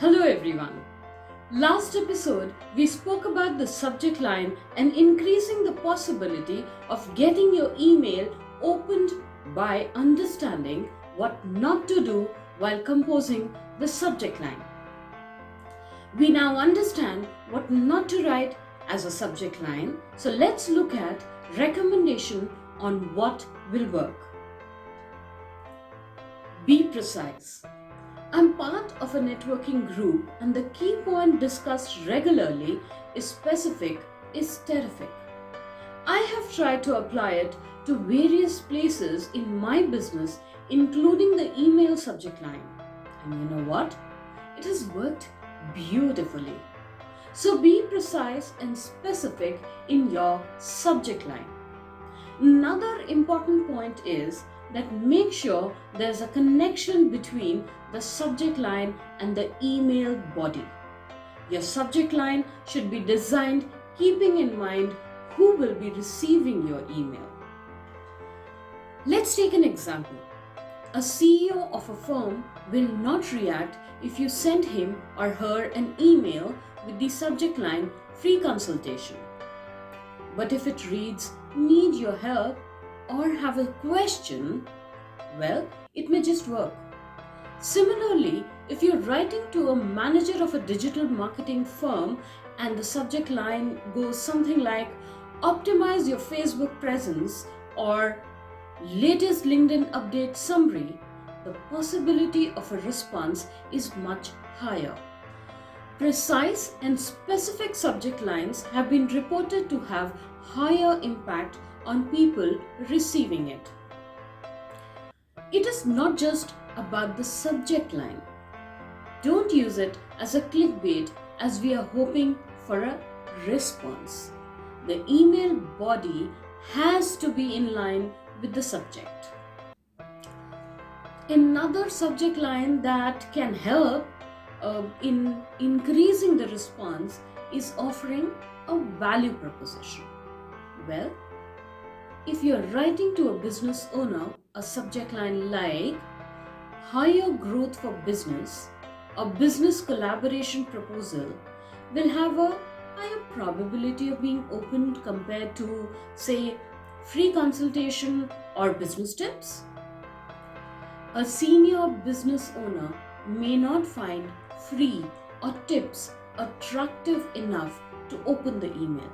Hello everyone. Last episode, we spoke about the subject line and increasing the possibility of getting your email opened by understanding what not to do while composing the subject line. We now understand what not to write as a subject line, so let's look at recommendation on what will work. Be precise. I'm part of a networking group, and the key point discussed regularly is specific is terrific. I have tried to apply it to various places in my business, including the email subject line. And you know what? It has worked beautifully. So be precise and specific in your subject line. Another important point is that make sure there's a connection between the subject line and the email body. Your subject line should be designed keeping in mind who will be receiving your email. Let's take an example. A CEO of a firm will not react if you send him or her an email with the subject line free consultation. But if it reads need your help or have a question, well, it may just work. Similarly, if you're writing to a manager of a digital marketing firm and the subject line goes something like optimize your Facebook presence or latest LinkedIn update summary, the possibility of a response is much higher. Precise and specific subject lines have been reported to have higher impact on people receiving it. It is not just about the subject line. Don't use it as a clickbait as we are hoping for a response. The email body has to be in line with the subject. Another subject line that can help in increasing the response is offering a value proposition. Well, if you're writing to a business owner, a subject line like higher growth for business, a business collaboration proposal will have a higher probability of being opened compared to, say, free consultation or business tips. A senior business owner may not find free or tips attractive enough to open the email.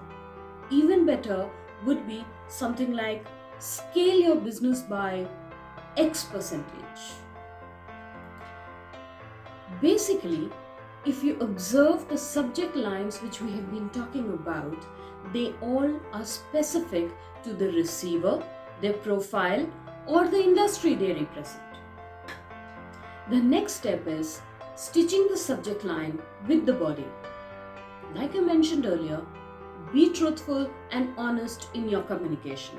Even better would be something like scale your business by X percentage. Basically, if you observe the subject lines which we have been talking about, they all are specific to the receiver, their profile, or the industry they represent. The next step is stitching the subject line with the body. Like I mentioned earlier, be truthful and honest in your communication.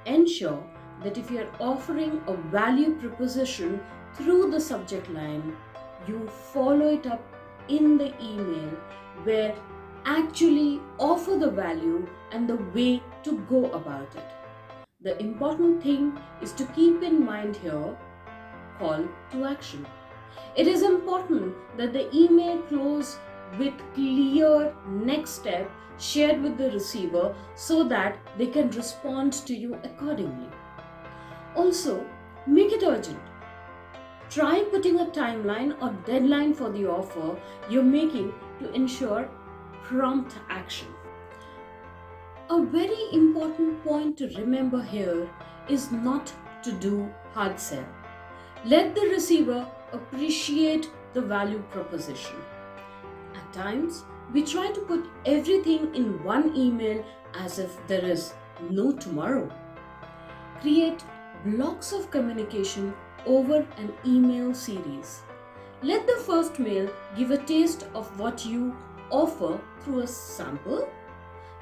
Ensure that if you are offering a value proposition through the subject line, you follow it up in the email where actually offer the value and the way to go about it. The important thing is to keep in mind here, call to action. It is important that the email close with clear next step shared with the receiver so that they can respond to you accordingly. Also, make it urgent. Try putting a timeline or deadline for the offer you're making to ensure prompt action. A very important point to remember here is not to do hard sell. Let the receiver appreciate the value proposition. At times, we try to put everything in one email as if there is no tomorrow. Create blocks of communication over an email series. Let the first mail give a taste of what you offer through a sample.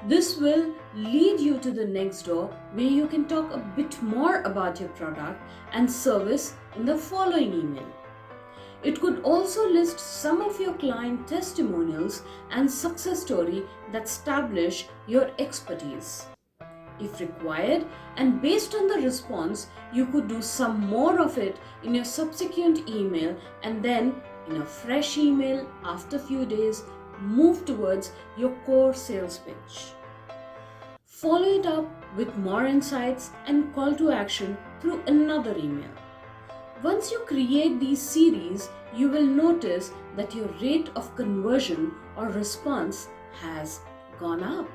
This will lead you to the next door where you can talk a bit more about your product and service in the following email. It could also list some of your client testimonials and success story that establish your expertise. If required, and based on the response, you could do some more of it in your subsequent email and then in a fresh email after few days, move towards your core sales pitch. Follow it up with more insights and call to action through another email. Once you create these series, you will notice that your rate of conversion or response has gone up.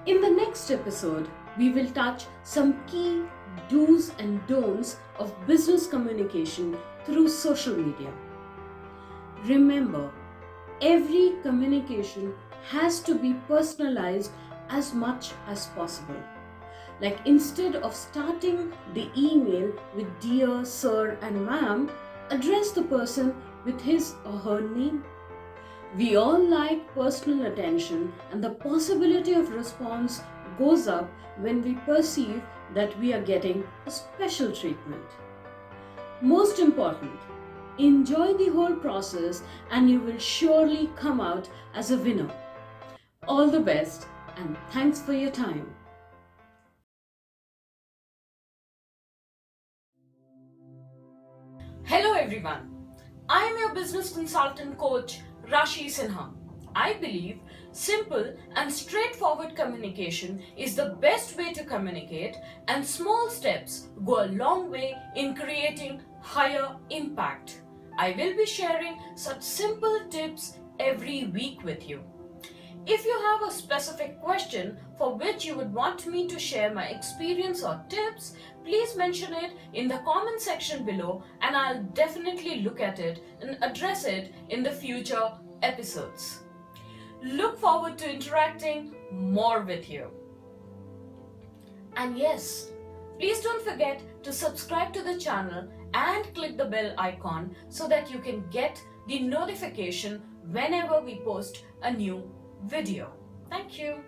In the next episode, we will touch some key do's and don'ts of business communication through social media. Remember, every communication has to be personalized as much as possible. Like instead of starting the email with dear sir and ma'am, address the person with his or her name. We all like personal attention, and the possibility of response goes up when we perceive that we are getting a special treatment. Most important, enjoy the whole process and you will surely come out as a winner. All the best and thanks for your time. Hello everyone. I am your business consultant coach Rashie Sinha. I believe simple and straightforward communication is the best way to communicate, and small steps go a long way in creating higher impact. I will be sharing such simple tips every week with you. If you have a specific question for which you would want me to share my experience or tips, please mention it in the comment section below and I'll definitely look at it and address it in the future episodes. Look forward to interacting more with you. And yes, please don't forget to subscribe to the channel and click the bell icon so that you can get the notification whenever we post a new video. Thank you.